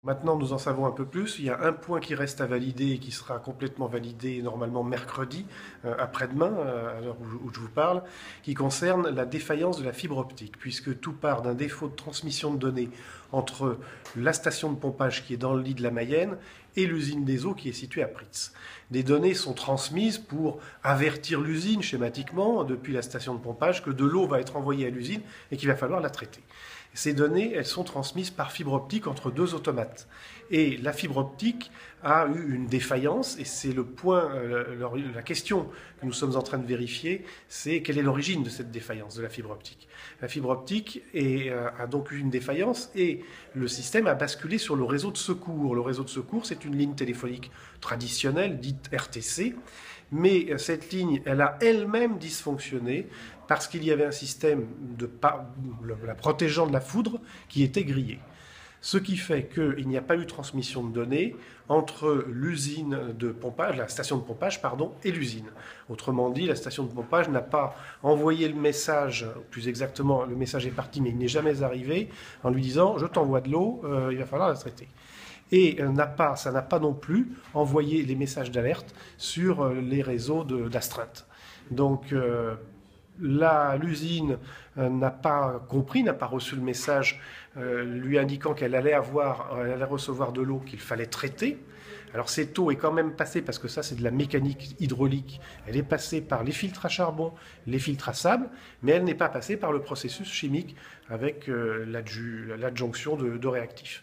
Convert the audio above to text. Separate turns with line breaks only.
Maintenant, nous en savons un peu plus. Il y a un point qui reste à valider et qui sera complètement validé normalement mercredi, après-demain, à l'heure où je vous parle, qui concerne la défaillance de la fibre optique, puisque tout part d'un défaut de transmission de données entre la station de pompage qui est dans le lit de la Mayenne et l'usine des eaux qui est située à Pritz. Des données sont transmises pour avertir l'usine, schématiquement, depuis la station de pompage, que de l'eau va être envoyée à l'usine et qu'il va falloir la traiter. Ces données, elles sont transmises par fibre optique entre deux automates. Et la fibre optique a eu une défaillance, et c'est le point, la question que nous sommes en train de vérifier, c'est quelle est l'origine de cette défaillance de la fibre optique. La fibre optique a donc eu une défaillance, et le système a basculé sur le réseau de secours. Le réseau de secours, c'est une ligne téléphonique traditionnelle, dite RTC, mais cette ligne, elle a elle-même dysfonctionné parce qu'il y avait un système la protégeant de la foudre qui était grillé. Ce qui fait qu'il n'y a pas eu transmission de données entre l'usine de pompage, la station de pompage, pardon, et l'usine. Autrement dit, la station de pompage n'a pas envoyé le message, plus exactement, le message est parti, mais il n'est jamais arrivé, en lui disant « je t'envoie de l'eau, il va falloir la traiter ». Et ça n'a pas non plus envoyé les messages d'alerte sur les réseaux d'astreinte. Donc l'usine n'a pas compris, n'a pas reçu le message lui indiquant qu'elle allait recevoir de l'eau qu'il fallait traiter. Alors cette eau est quand même passée, parce que ça c'est de la mécanique hydraulique, elle est passée par les filtres à charbon, les filtres à sable, mais elle n'est pas passée par le processus chimique avec l'adjonction de réactifs.